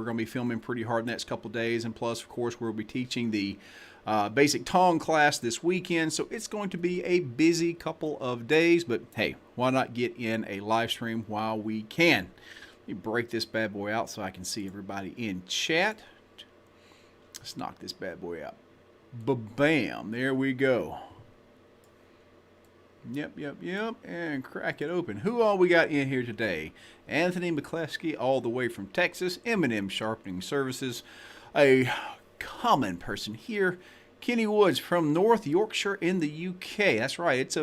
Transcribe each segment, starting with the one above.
We're going to be filming pretty hard the next couple of days, and plus, of course, we'll be teaching the basic tong class this weekend, so it's going to be a busy couple of days, but hey, why not get in a live stream while we can? Let me break this bad boy out so I can see everybody in chat. Let's knock this bad boy out. Ba-bam, there we go. Yep, and crack it open. Who all we got in here today? Anthony McCleskey, all the way from Texas. M&M Sharpening Services, a common person here. Kenny Woods from North Yorkshire in the UK. That's right, it's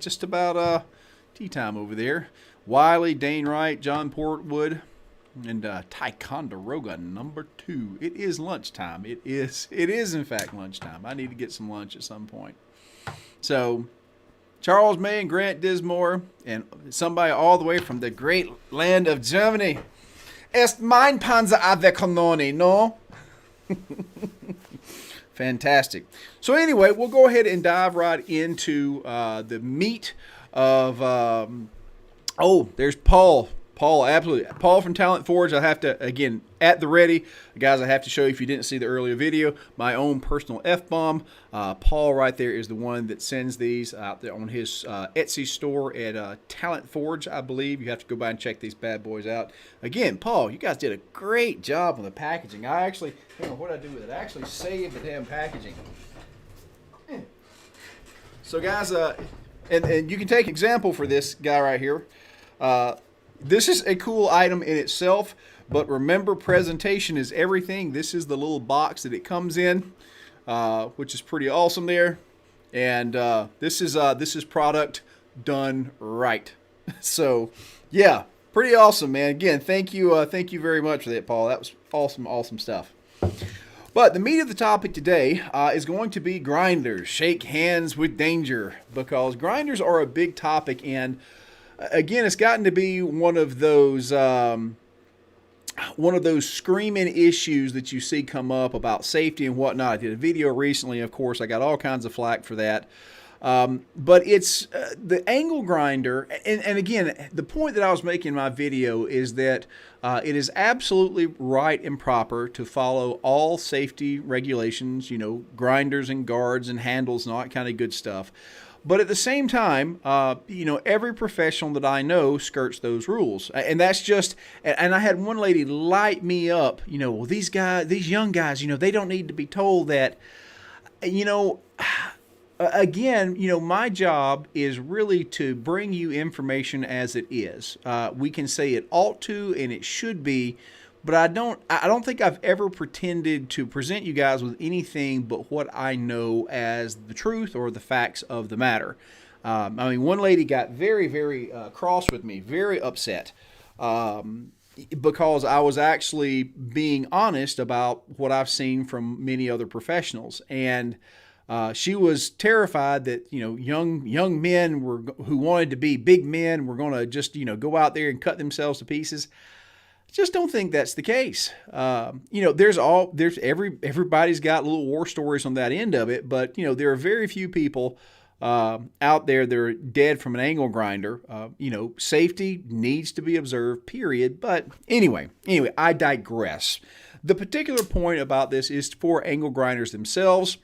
just about tea time over there. Wiley, Dane Wright, John Portwood, and Ticonderoga #2. It is lunchtime. It is in fact lunchtime. I need to get some lunch at some point. So Charles May and Grant Dismore, and somebody all the way from the great land of Germany. Est mein Panzer Avekononi, no? Fantastic. So anyway, we'll go ahead and dive right into the meat of, oh, there's Paul. Paul, absolutely. Paul from Talent Forge. I have to, again, at the ready. Guys, I have to show you, if you didn't see the earlier video, my own personal F-bomb. Paul right there is the one that sends these out there on his Etsy store at Talent Forge, I believe. You have to go by and check these bad boys out. Again, Paul, you guys did a great job on the packaging. I actually, hang on, what did I do with it? I actually saved the damn packaging. So guys, and you can take example for this guy right here. This is a cool item in itself, but remember, presentation is everything. This is the little box that it comes in, which is pretty awesome there. And this is product done right. So, yeah, pretty awesome, man. Again, thank you very much for that, Paul. That was awesome stuff. But the meat of the topic today is going to be grinders. Shake hands with danger, because grinders are a big topic, and again, it's gotten to be one of those screaming issues that you see come up about safety and whatnot. I did a video recently, of course. I got all kinds of flack for that. But it's the angle grinder, and again, the point that I was making in my video is that it is absolutely right and proper to follow all safety regulations, you know, grinders and guards and handles and all that kind of good stuff. But at the same time, you know, every professional that I know skirts those rules. And that's just, and I had one lady light me up, you know, well, these young guys, you know, they don't need to be told that, you know, again, you know, my job is really to bring you information as it is. We can say it ought to and it should be, but I don't think I've ever pretended to present you guys with anything but what I know as the truth or the facts of the matter. I mean, one lady got very cross with me, very upset, because I was actually being honest about what I've seen from many other professionals. And she was terrified that, you know, young men who wanted to be big men were going to just, you know, go out there and cut themselves to pieces. Just don't think that's the case. You know, everybody's got little war stories on that end of it, but you know, there are very few people out there that are dead from an angle grinder. You know, safety needs to be observed, period. But anyway, I digress. The particular point about this is for angle grinders themselves,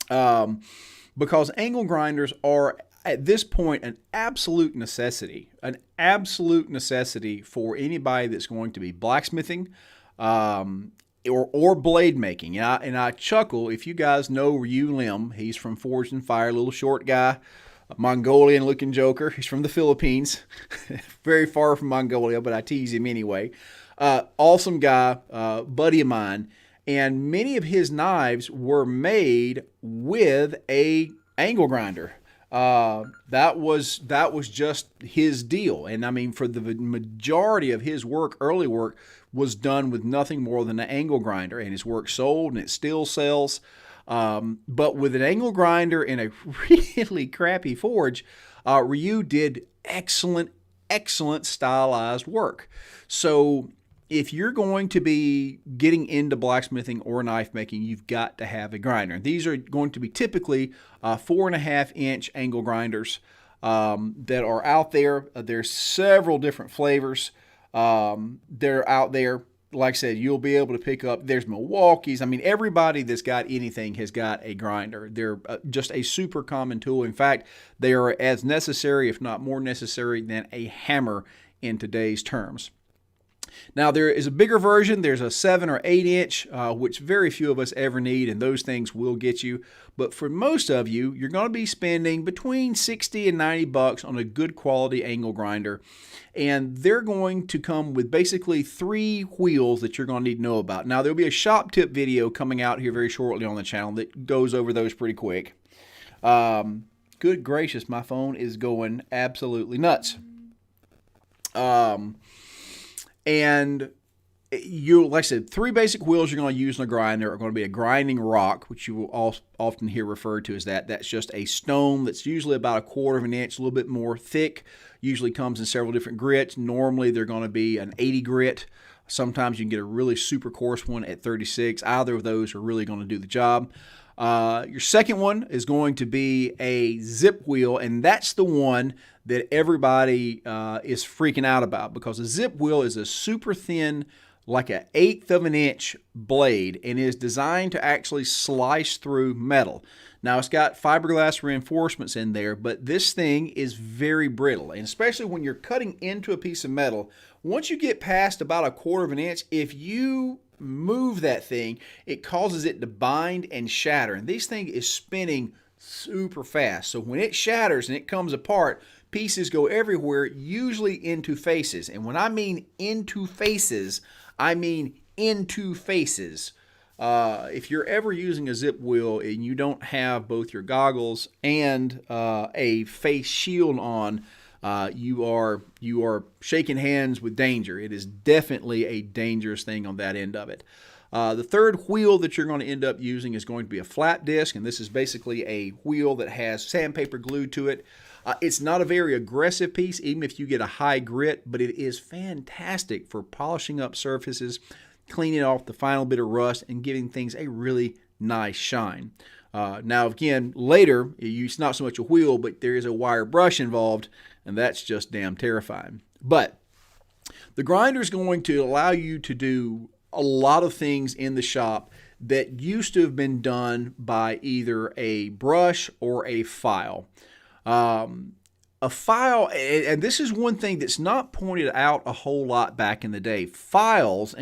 because angle grinders are, at this point, an absolute necessity for anybody that's going to be blacksmithing or blade making. And I chuckle, if you guys know Ryu Lim, he's from Forged and Fire, little short guy, a Mongolian looking joker. He's from the Philippines, very far from Mongolia, but I tease him anyway. Awesome guy, buddy of mine, and many of his knives were made with a angle grinder. That was just his deal. And I mean, for the majority of his work, early work, was done with nothing more than an angle grinder, and his work sold and it still sells. But with an angle grinder in a really crappy forge, Ryu did excellent stylized work. So if you're going to be getting into blacksmithing or knife making, you've got to have a grinder. These are going to be typically 4.5-inch angle grinders that are out there. There's several different flavors that are out there. like I said, you'll be able to pick up, there's Milwaukee's. I mean, everybody that's got anything has got a grinder. They're just a super common tool. In fact, they are as necessary, if not more necessary, than a hammer in today's terms. Now, there is a bigger version. There's a 7 or 8 inch, which very few of us ever need, and those things will get you. But for most of you, you're going to be spending between 60 and 90 bucks on a good quality angle grinder. And they're going to come with basically 3 wheels that you're going to need to know about. Now, there'll be a shop tip video coming out here very shortly on the channel that goes over those pretty quick. Good gracious, my phone is going absolutely nuts. And like I said, 3 basic wheels you're going to use in a grinder are going to be a grinding rock, which you will often hear referred to as that. That's just a stone that's usually about 1/4 of an inch, a little bit more thick. Usually comes in several different grits. Normally they're going to be an 80 grit. Sometimes you can get a really super coarse one at 36. Either of those are really going to do the job. Your second one is going to be a zip wheel, and that's the one that everybody is freaking out about, because a zip wheel is a super thin, like an 1/8 of an inch blade, and is designed to actually slice through metal. Now, it's got fiberglass reinforcements in there, but this thing is very brittle, and especially when you're cutting into a piece of metal, once you get past about 1/4 of an inch, if you move that thing, it causes it to bind and shatter. And this thing is spinning super fast. So when it shatters and it comes apart, pieces go everywhere, usually into faces. And when I mean into faces, I mean into faces. If you're ever using a zip wheel and you don't have both your goggles and a face shield on, you are shaking hands with danger. It is definitely a dangerous thing on that end of it. The third wheel that you're going to end up using is going to be a flat disc, and this is basically a wheel that has sandpaper glued to it. It's not a very aggressive piece, even if you get a high grit, but it is fantastic for polishing up surfaces, cleaning off the final bit of rust, and giving things a really nice shine. Now, again, later, it's not so much a wheel, but there is a wire brush involved, and that's just damn terrifying. But the grinder is going to allow you to do a lot of things in the shop that used to have been done by either a brush or a file. A file, and this is one thing that's not pointed out a whole lot back in the day. Files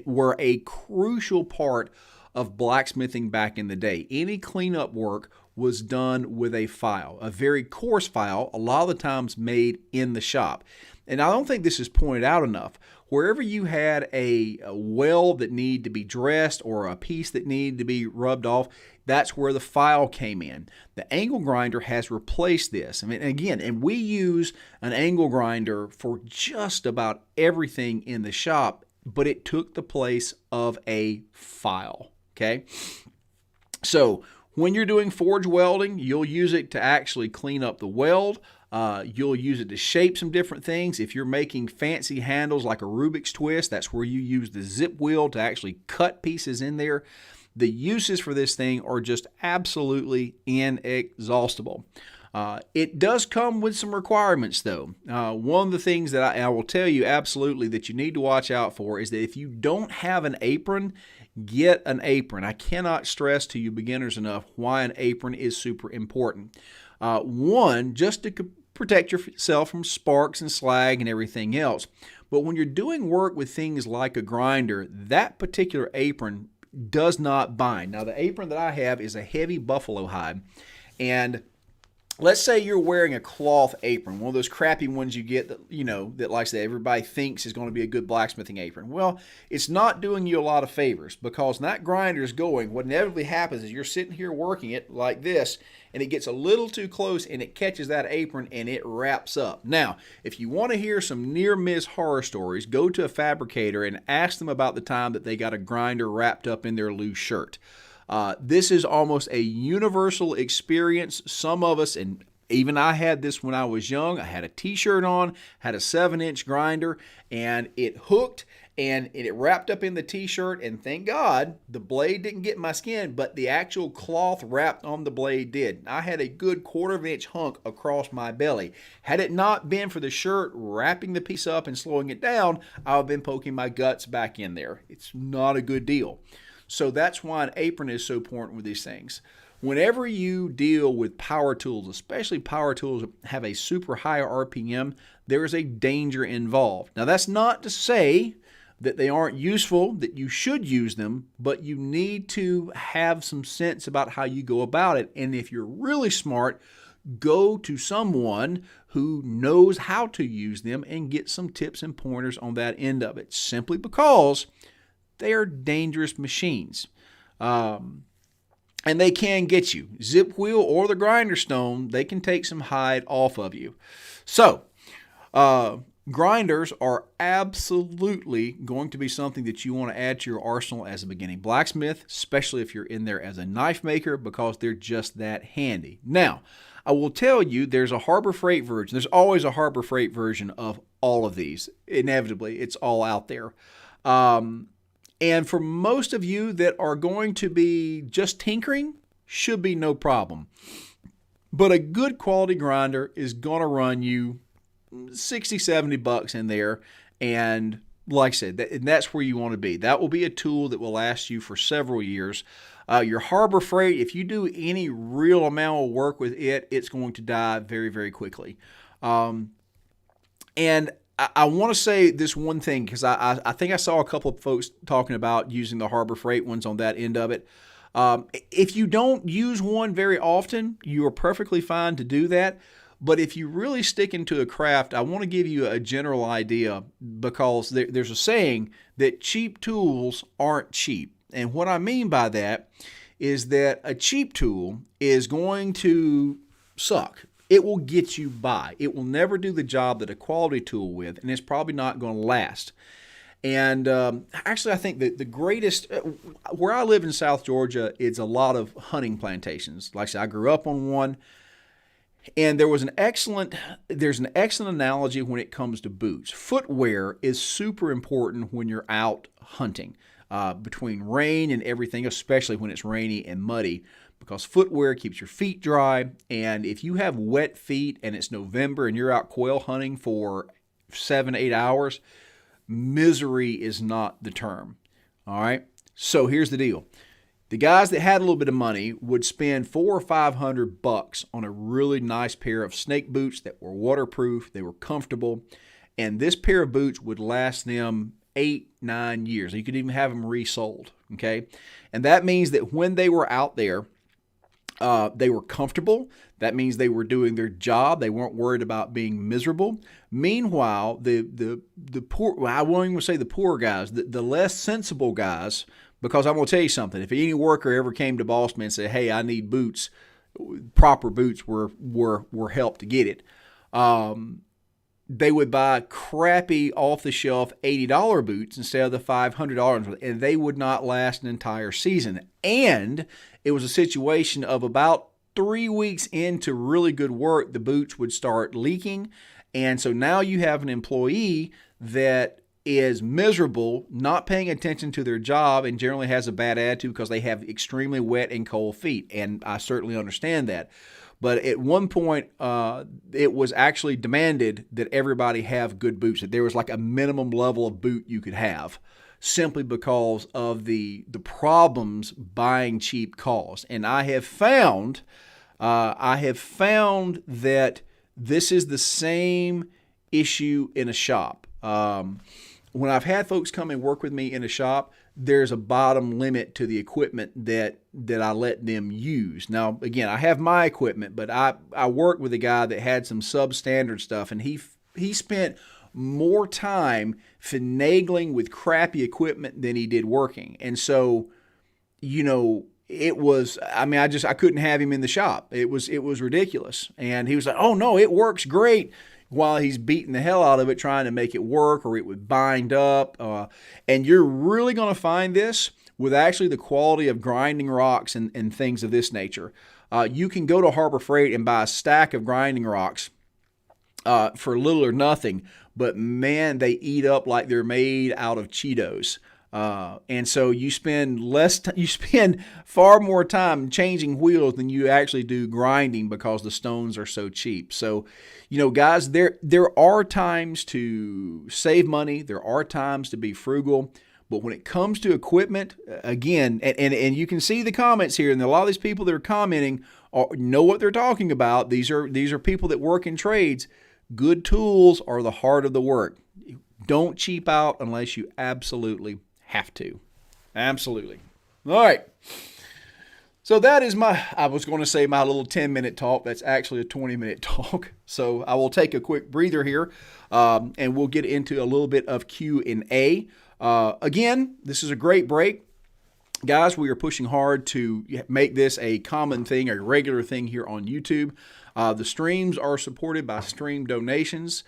were a crucial part of blacksmithing back in the day. Any cleanup work was done with a file, a very coarse file, a lot of the times made in the shop. And I don't think this is pointed out enough. Wherever you had a weld that needed to be dressed or a piece that needed to be rubbed off, that's where the file came in. The angle grinder has replaced this. I mean, again, and we use an angle grinder for just about everything in the shop, but it took the place of a file, okay? So when you're doing forge welding, you'll use it to actually clean up the weld. You'll use it to shape some different things. If you're making fancy handles like a Rubik's twist, that's where you use the zip wheel to actually cut pieces in there. The uses for this thing are just absolutely inexhaustible. It does come with some requirements, though. One of the things that I will tell you absolutely that you need to watch out for is that if you don't have an apron, get an apron. I cannot stress to you beginners enough why an apron is super important. One, just to protect yourself from sparks and slag and everything else. But when you're doing work with things like a grinder, that particular apron does not bind. Now, the apron that I have is a heavy buffalo hide, and let's say you're wearing a cloth apron, one of those crappy ones you get that, that like I say, everybody thinks is going to be a good blacksmithing apron. Well, it's not doing you a lot of favors, because when that grinder is going, what inevitably happens is you're sitting here working it like this, and it gets a little too close and it catches that apron and it wraps up. Now, if you want to hear some near-miss horror stories, go to a fabricator and ask them about the time that they got a grinder wrapped up in their loose shirt. This is almost a universal experience. Some of us, and even I had this when I was young, I had a t-shirt on, had a 7-inch grinder, and it hooked, and it wrapped up in the t-shirt, and thank God the blade didn't get my skin, but the actual cloth wrapped on the blade did. I had a good 1/4 inch hunk across my belly. Had it not been for the shirt wrapping the piece up and slowing it down, I would have been poking my guts back in there. It's not a good deal. So that's why an apron is so important with these things. Whenever you deal with power tools, especially power tools that have a super high RPM, there is a danger involved. Now, that's not to say that they aren't useful, that you should use them, but you need to have some sense about how you go about it. And if you're really smart, go to someone who knows how to use them and get some tips and pointers on that end of it, simply because they are dangerous machines. And they can get you. Zip wheel or the grinder stone, they can take some hide off of you. So, grinders are absolutely going to be something that you want to add to your arsenal as a beginning blacksmith, especially if you're in there as a knife maker, because they're just that handy. Now, I will tell you, there's a Harbor Freight version. There's always a Harbor Freight version of all of these. Inevitably, it's all out there. And for most of you that are going to be just tinkering, should be no problem. But a good quality grinder is going to run you 60, 70 bucks in there. And like I said, that's where you want to be. That will be a tool that will last you for several years. Your Harbor Freight, if you do any real amount of work with it, it's going to die very, very quickly. And I want to say this one thing, because I think I saw a couple of folks talking about using the Harbor Freight ones on that end of it. If you don't use one very often, you are perfectly fine to do that. But if you really stick into a craft, I want to give you a general idea, because there's a saying that cheap tools aren't cheap. And what I mean by that is that a cheap tool is going to suck. It will get you by. It will never do the job that a quality tool will, and it's probably not going to last. And actually, I think that the greatest, where I live in South Georgia, it's a lot of hunting plantations. Like I said, I grew up on one, and there's an excellent analogy when it comes to boots. Footwear is super important when you're out hunting, between rain and everything, especially when it's rainy and muddy, because footwear keeps your feet dry. And if you have wet feet and it's November and you're out quail hunting for 7-8 hours, misery is not the term. All right. So here's the deal. The guys that had a little bit of money would spend $400 or $500 on a really nice pair of snake boots that were waterproof, they were comfortable, and this pair of boots would last them 8-9 years. You could even have them resold. Okay. And that means that when they were out there, they were comfortable. That means they were doing their job. They weren't worried about being miserable. Meanwhile, the poor, well, I won't even say the poor guys, the less sensible guys, because I'm going to tell you something. If any worker ever came to Boston and said, "Hey, I need boots," proper boots were helped to get it. They would buy crappy off-the-shelf $80 boots instead of the $500, and they would not last an entire season. And it was a situation of about 3 weeks into really good work, the boots would start leaking. And so now you have an employee that is miserable, not paying attention to their job, and generally has a bad attitude because they have extremely wet and cold feet. And I certainly understand that. But at one point, it was actually demanded that everybody have good boots, that there was like a minimum level of boot you could have, simply because of the problems buying cheap caused. And I have found that this is the same issue in a shop. When I've had folks come and work with me in a shop, there's a bottom limit to the equipment that I let them use. Now, again, I have my equipment, but I worked with a guy that had some substandard stuff, and he spent more time finagling with crappy equipment than he did working. And so, it was, I couldn't have him in the shop. It was ridiculous. And he was like, "Oh no, it works great," while he's beating the hell out of it trying to make it work, or it would bind up. And you're really going to find this with actually the quality of grinding rocks and things of this nature. You can go to Harbor Freight and buy a stack of grinding rocks for little or nothing, but man, they eat up like they're made out of Cheetos. And so you spend you spend far more time changing wheels than you actually do grinding because the stones are so cheap. So, guys, there are times to save money. There are times to be frugal. But when it comes to equipment, again, and you can see the comments here, and a lot of these people that are commenting know what they're talking about. These are people that work in trades. Good tools are the heart of the work. Don't cheap out unless you absolutely have to. Absolutely. All right. So that is I was going to say my little 10-minute talk. That's actually a 20-minute talk. So I will take a quick breather here, and we'll get into a little bit of Q&A. Again, this is a great break. Guys, we are pushing hard to make this a common thing, a regular thing here on YouTube. The streams are supported by stream donations.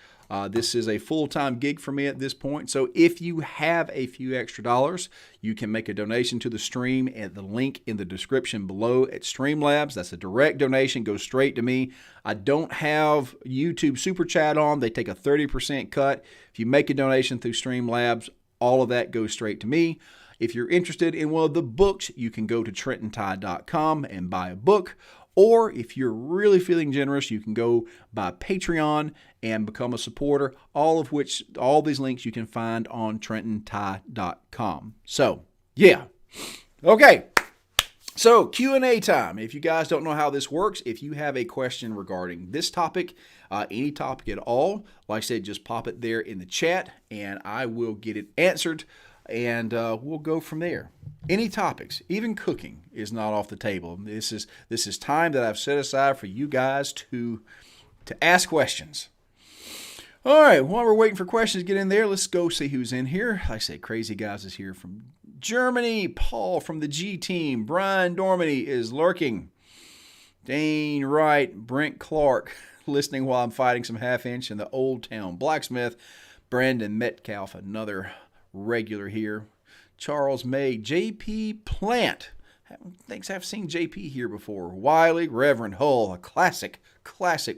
This is a full-time gig for me at this point. So if you have a few extra dollars, you can make a donation to the stream at the link in the description below at Streamlabs. That's a direct donation, goes straight to me. I don't have YouTube Super Chat on. They take a 30% cut. If you make a donation through Streamlabs, all of that goes straight to me. If you're interested in one of the books, you can go to TrentonTide.com and buy a book. Or if you're really feeling generous, you can go by Patreon and become a supporter, all these links you can find on TrentonTide.com. So, yeah. Okay. So, Q&A time. If you guys don't know how this works, if you have a question regarding this topic, any topic at all, like I said, just pop it there in the chat, and I will get it answered, and we'll go from there. Any topics, even cooking, is not off the table. This is time that I've set aside for you guys to ask questions. All right, while we're waiting for questions to get in there, let's go see who's in here. Like I say, Crazy Guys is here from Germany. Paul from the G Team. Brian Dormany is lurking. Dane Wright. Brent Clark listening while I'm fighting some half-inch in the Old Town Blacksmith. Brandon Metcalf, another regular here. Charles May. JP Plant. Thanks, I've seen JP here before. Wiley. Reverend Hull, a classic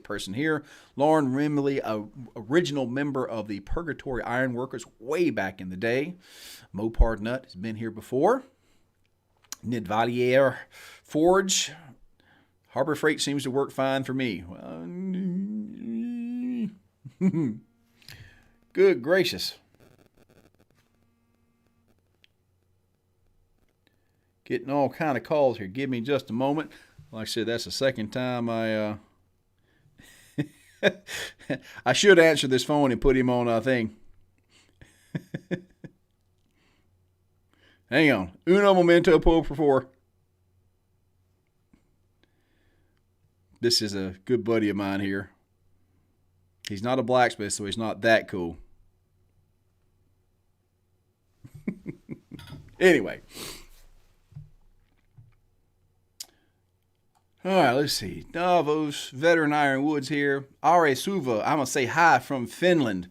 person here. Lauren Rimley, a original member of the Purgatory Ironworkers way back in the day. Mopard Nut has been here before. Nidvalier Forge. Harbor Freight seems to work fine for me. Good gracious. Getting all kind of calls here. Give me just a moment. Like I said, that's the second time I I should answer this phone and put him on a thing. Hang on. Uno momento, por favor. This is a good buddy of mine here. He's not a blacksmith, so he's not that cool. Anyway. All right, let's see. Davos, Veteran Iron Woods here. Are Suva, I'm going to say hi from Finland.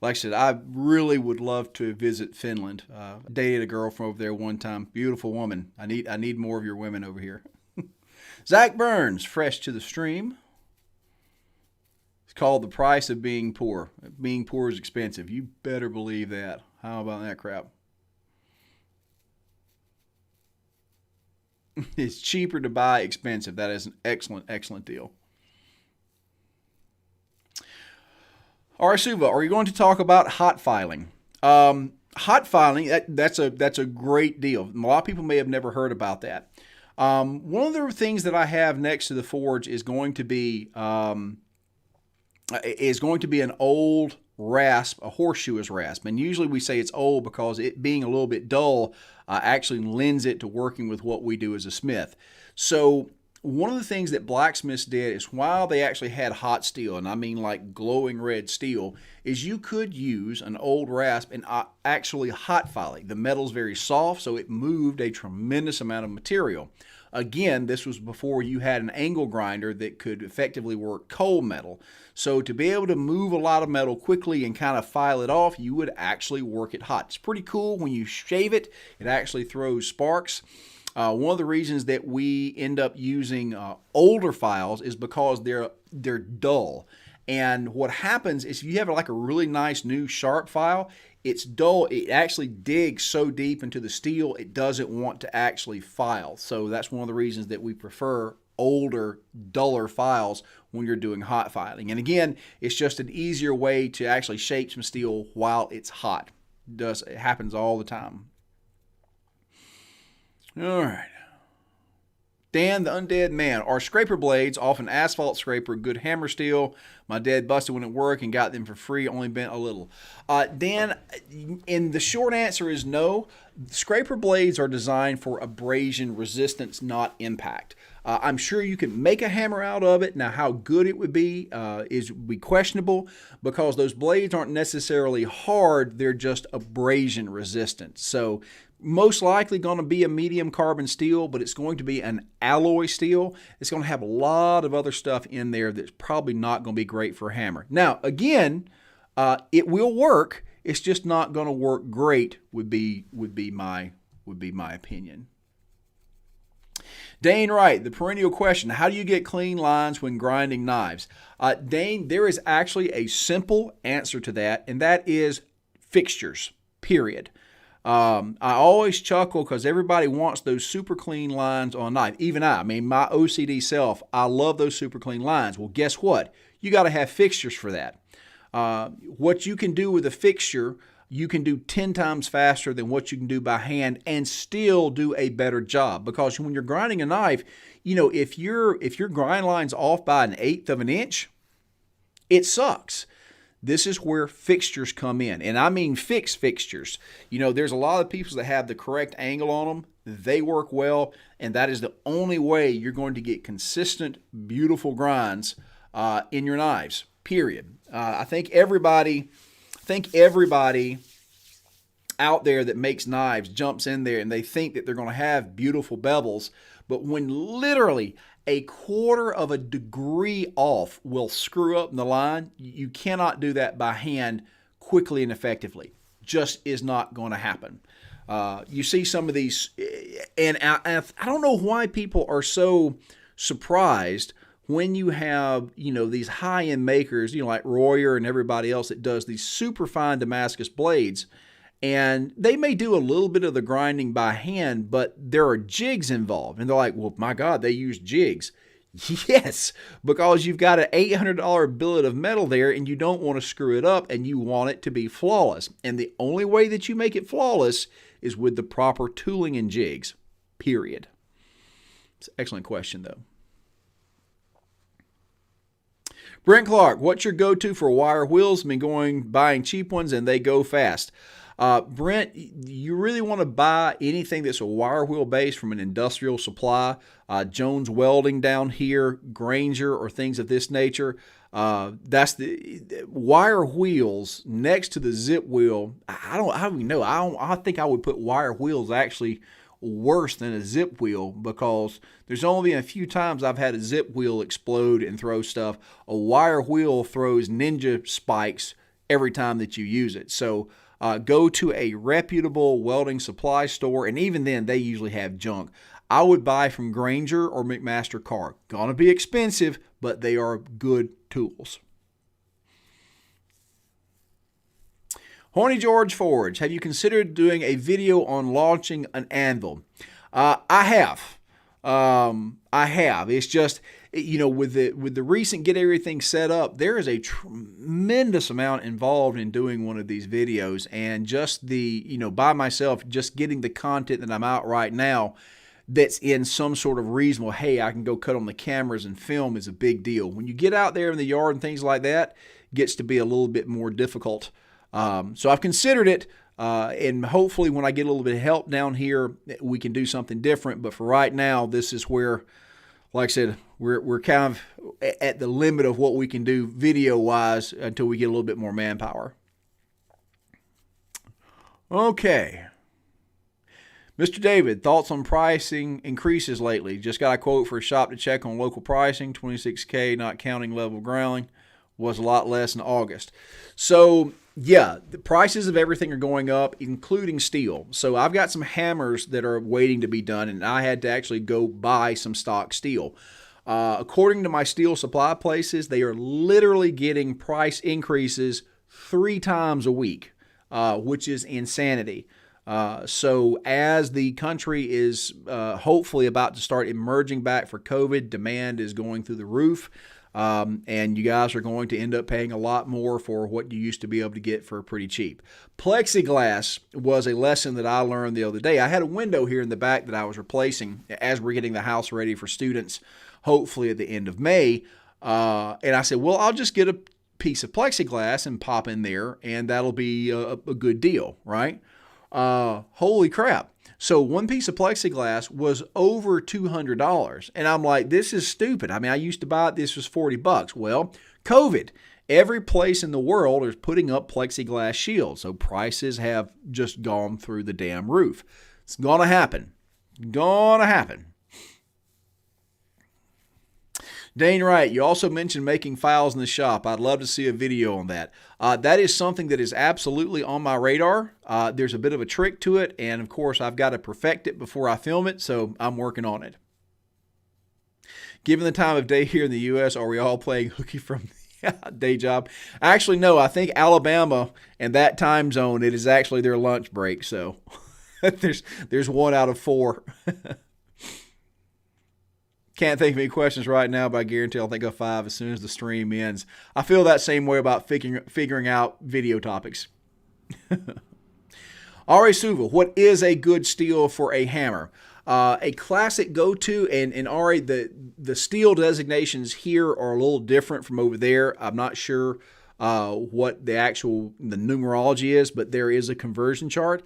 Like I said, I really would love to visit Finland. Dated a girl from over there one time. Beautiful woman. I need more of your women over here. Zach Burns, fresh to the stream. It's called The Price of Being Poor. Being poor is expensive. You better believe that. How about that crap? It's cheaper to buy expensive. That is an excellent deal. Arsuva, are you going to talk about hot filing? Hot filing, that's a great deal. A lot of people may have never heard about that. One of the things that I have next to the forge is going to be an old rasp, a horseshoe rasp. And usually we say it's old because it being a little bit dull actually lends it to working with what we do as a smith. So one of the things that blacksmiths did is while they actually had hot steel, and I mean like glowing red steel, is you could use an old rasp and actually hot file it. The metal's very soft, so it moved a tremendous amount of material. Again, this was before you had an angle grinder that could effectively work cold metal. So to be able to move a lot of metal quickly and kind of file it off, you would actually work it hot. It's pretty cool. When you shave it, it actually throws sparks. One of the reasons that we end up using older files is because they're dull. And what happens is if you have like a really nice new sharp file, it's dull. It actually digs so deep into the steel, it doesn't want to actually file. So that's one of the reasons that we prefer older, duller files when you're doing hot filing. And again, it's just an easier way to actually shape some steel while it's hot. It happens all the time. All right. Dan, the Undead Man. Are scraper blades off an asphalt scraper good hammer steel? My dad busted one at work and got them for free, only bent a little. Dan, and the short answer is no. Scraper blades are designed for abrasion resistance, not impact. I'm sure you can make a hammer out of it. Now, how good it would be would be questionable because those blades aren't necessarily hard. They're just abrasion resistant. So most likely going to be a medium carbon steel, but it's going to be an alloy steel. It's going to have a lot of other stuff in there that's probably not going to be great for a hammer. Now, again, it will work. It's just not going to work great. Would be my opinion. Dane Wright, the perennial question: how do you get clean lines when grinding knives? Dane, there is actually a simple answer to that, and that is fixtures. Period. I always chuckle because everybody wants those super clean lines on a knife. Even I mean, my OCD self, I love those super clean lines. Well, guess what? You got to have fixtures for that. What you can do with a fixture, you can do 10 times faster than what you can do by hand and still do a better job. Because when you're grinding a knife, you know, if your grind line's off by 1/8 of an inch, it sucks. This is where fixtures come in. And I mean fixed fixtures. You know, there's a lot of people that have the correct angle on them. They work well, and that is the only way you're going to get consistent, beautiful grinds in your knives, period. I think everybody out there that makes knives jumps in there and they think that they're going to have beautiful bevels, but when literally 1/4 of a degree off will screw up the line, you cannot do that by hand quickly and effectively. Just is not going to happen. You see some of these, and I don't know why people are so surprised when you have, you know, these high-end makers, you know, like Royer and everybody else that does these super fine Damascus blades, and they may do a little bit of the grinding by hand, but there are jigs involved. And they're like, well, my God, they use jigs. Yes, because you've got an $800 billet of metal there and you don't want to screw it up and you want it to be flawless. And the only way that you make it flawless is with the proper tooling and jigs, period. It's an excellent question, though. Brent Clark, what's your go-to for wire wheels? I've been buying cheap ones and they go fast. Brent, you really want to buy anything that's a wire wheel base from an industrial supply, Jones Welding down here, Granger, or things of this nature. That's the wire wheels next to the zip wheel. I don't even know. I think I would put wire wheels actually worse than a zip wheel because there's only been a few times I've had a zip wheel explode and throw stuff. A wire wheel throws ninja spikes every time that you use it. So go to a reputable welding supply store, and even then, they usually have junk. I would buy from Granger or McMaster Carr. Gonna be expensive, but they are good tools. Horny George Forge, have you considered doing a video on launching an anvil? I have. I have. It's just, you know, with the recent get everything set up, there is a tremendous amount involved in doing one of these videos, and just the, you know, by myself, just getting the content that I'm out right now that's in some sort of reasonable, hey, I can go cut on the cameras and film is a big deal. When you get out there in the yard and things like that, it gets to be a little bit more difficult. So I've considered it, and hopefully when I get a little bit of help down here, we can do something different. But for right now, this is where, like I said, we're kind of at the limit of what we can do video-wise until we get a little bit more manpower. Okay. Mr. David, thoughts on pricing increases lately? Just got a quote for a shop to check on local pricing, $26K, not counting level grounding. Was a lot less in August. So yeah, the prices of everything are going up, including steel. So I've got some hammers that are waiting to be done, and I had to actually go buy some stock steel. According to my steel supply places, they are literally getting price increases 3 times a week, which is insanity. So as the country is hopefully about to start emerging back for COVID, demand is going through the roof. And you guys are going to end up paying a lot more for what you used to be able to get for pretty cheap. Plexiglass was a lesson that I learned the other day. I had a window here in the back that I was replacing as we're getting the house ready for students, hopefully at the end of May. And I said, well, I'll just get a piece of plexiglass and pop in there, and that'll be a good deal, right? Holy crap. So one piece of plexiglass was over $200. And I'm like, this is stupid. I mean, I used to buy it. This was $40. Well, COVID. Every place in the world is putting up plexiglass shields. So prices have just gone through the damn roof. It's going to happen. Gonna happen. Dane Wright, you also mentioned making files in the shop. I'd love to see a video on that. That is something that is absolutely on my radar. There's a bit of a trick to it, and of course, I've got to perfect it before I film it, so I'm working on it. Given the time of day here in the U.S., are we all playing hooky from the day job? Actually, no. I think Alabama and that time zone, it is actually their lunch break, so there's 1 out of 4. Can't think of any questions right now, but I guarantee I'll think of 5 as soon as the stream ends. I feel that same way about figuring out video topics. R.A. Suval, what is a good steel for a hammer? A classic go-to, and R.A., the steel designations here are a little different from over there. I'm not sure what the numerology is, but there is a conversion chart.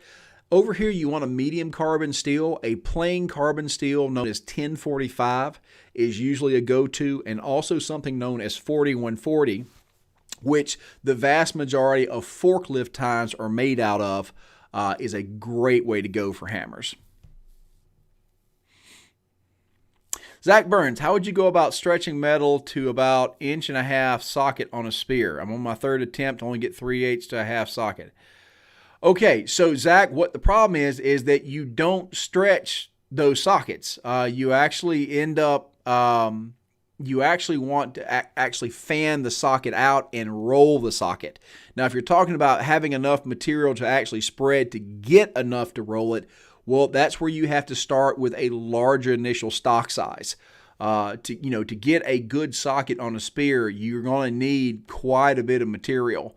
Over here, you want a medium carbon steel. A plain carbon steel known as 1045 is usually a go-to, and also something known as 4140, which the vast majority of forklift tines are made out of, is a great way to go for hammers. Zach Burns, how would you go about stretching metal to about 1.5 inch socket on a spear? I'm on my 3rd attempt, only get 3/8 to a half socket. Okay, so Zach, what the problem is that you don't stretch those sockets. You actually end up, you actually want to actually fan the socket out and roll the socket. Now, if you're talking about having enough material to actually spread to get enough to roll it, well, that's where you have to start with a larger initial stock size. To get a good socket on a spear, you're going to need quite a bit of material.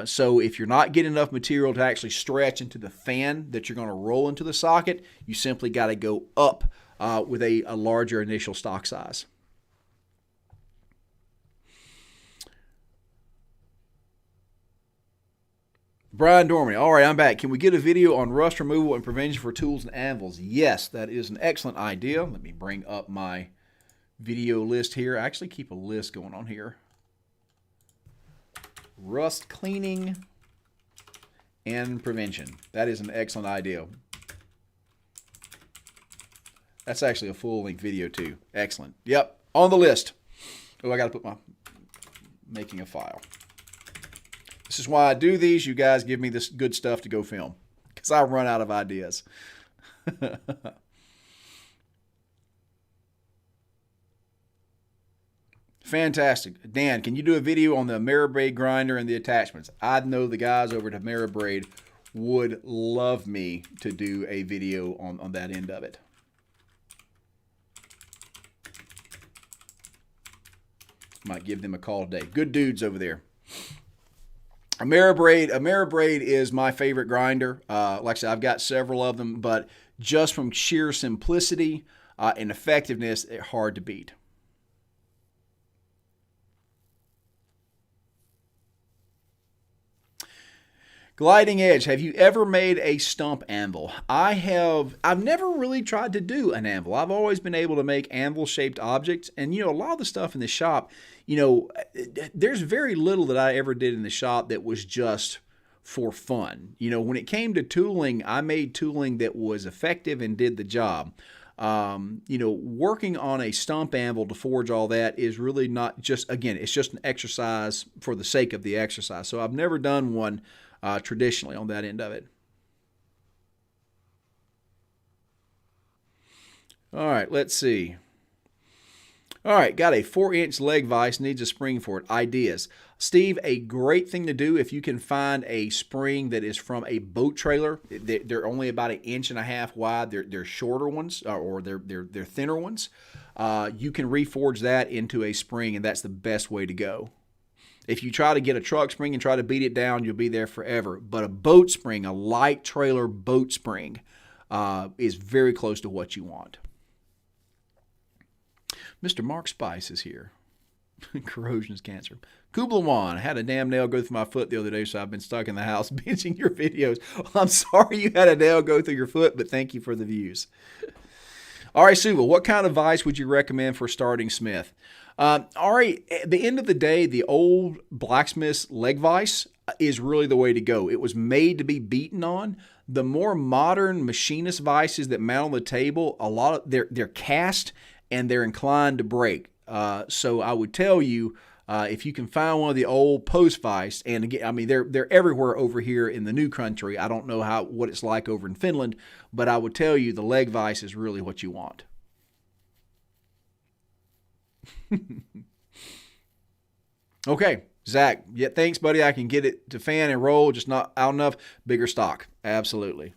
So if you're not getting enough material to actually stretch into the fan that you're going to roll into the socket, you simply got to go up with a larger initial stock size. Brian Dorman, all right, I'm back. Can we get a video on rust removal and prevention for tools and anvils? Yes, that is an excellent idea. Let me bring up my video list here. I actually keep a list going on here. Rust cleaning and prevention. That is an excellent idea. That's actually a full-length video too. Excellent. Yep, on the list. Oh, I got to put my making a file. This is why I do these. You guys give me this good stuff to go film because I run out of ideas. Fantastic. Dan, can you do a video on the Ameribraid grinder and the attachments? I know the guys over at Ameribraid would love me to do a video on that end of it. Might give them a call today. Good dudes over there. Ameribraid is my favorite grinder. Like I said, I've got several of them, but just from sheer simplicity and effectiveness, they're hard to beat. Gliding Edge, have you ever made a stump anvil? I have. I've never really tried to do an anvil. I've always been able to make anvil-shaped objects. And, a lot of the stuff in the shop, there's very little that I ever did in the shop that was just for fun. When it came to tooling, I made tooling that was effective and did the job. Working on a stump anvil to forge all that is really not just, again, it's just an exercise for the sake of the exercise. So I've never done one traditionally on that end of it. All right, let's see. All right, got a 4-inch leg vise, needs a spring for it. Ideas. Steve, a great thing to do if you can find a spring that is from a boat trailer. They're only about 1.5 inches wide. They're shorter ones, or they're thinner ones. You can reforge that into a spring, and that's the best way to go. If you try to get a truck spring and try to beat it down, you'll be there forever. But a boat spring, a light trailer boat spring, is very close to what you want. Mr. Mark Spice is here. Corrosion is cancer. Kublawan, I had a damn nail go through my foot the other day, so I've been stuck in the house binging your videos. Well, I'm sorry you had a nail go through your foot, but thank you for the views. All right, Suva, what kind of vise would you recommend for starting Smith? All right, at the end of the day, the old Blacksmith's leg vise is really the way to go. It was made to be beaten on. The more modern machinist vices that mount on the table, a lot of they're cast and they're inclined to break. So I would tell you, if you can find one of the old post vise, and again, I mean they're everywhere over here in the new country. I don't know what it's like over in Finland, but I would tell you the leg vise is really what you want. Okay, Zach. Yeah, thanks, buddy. I can get it to fan and roll, just not out enough. Bigger stock, absolutely.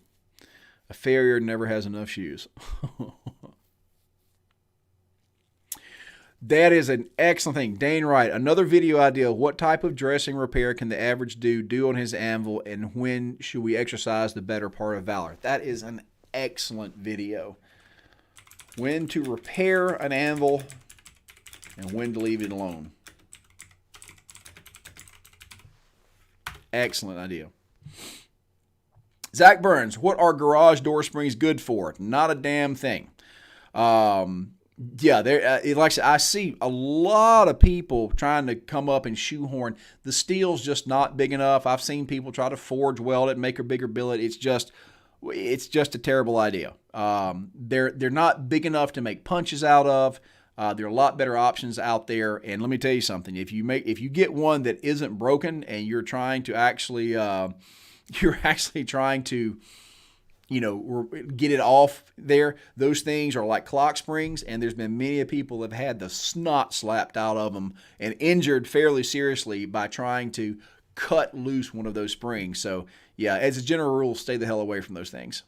A farrier never has enough shoes. That is an excellent thing. Dane Wright, another video idea. What type of dressing repair can the average dude do on his anvil, and when should we exercise the better part of valor? That is an excellent video. When to repair an anvil and when to leave it alone. Excellent idea. Zach Burns, what are garage door springs good for? Not a damn thing. Yeah, like I said, I see a lot of people trying to come up and shoehorn. The steel's just not big enough. I've seen people try to forge weld it, make a bigger billet. It's just a terrible idea. They're not big enough to make punches out of. There are a lot better options out there. And let me tell you something: if you get one that isn't broken and you're trying to actually get it off there, those things are like clock springs, and there's been many people that have had the snot slapped out of them and injured fairly seriously by trying to cut loose one of those springs. So yeah, as a general rule, stay the hell away from those things.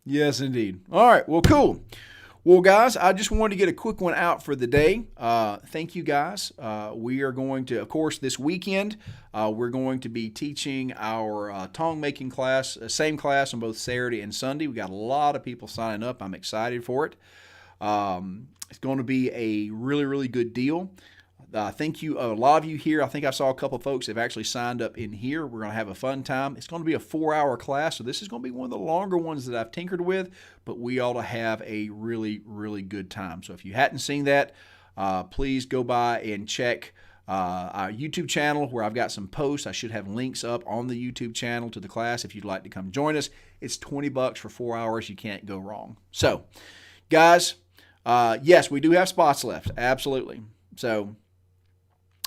Yes, indeed. All right, well, cool. Well, guys, I just wanted to get a quick one out for the day. Thank you, guys. We are going to, of course, this weekend, we're going to be teaching our tong making class, same class on both Saturday and Sunday. We got a lot of people signing up. I'm excited for it. It's going to be a really, really good deal. Thank you, a lot of you here. I think I saw a couple of folks have actually signed up in here. We're going to have a fun time. It's going to be a 4-hour class, so this is going to be one of the longer ones that I've tinkered with, but we ought to have a really, really good time. So if you hadn't seen that, please go by and check our YouTube channel where I've got some posts. I should have links up on the YouTube channel to the class if you'd like to come join us. It's $20 for 4 hours. You can't go wrong. So, guys, yes, we do have spots left. Absolutely. So,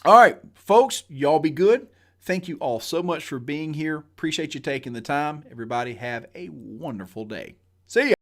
all right, folks, y'all be good. Thank you all so much for being here. Appreciate you taking the time. Everybody have a wonderful day. See ya.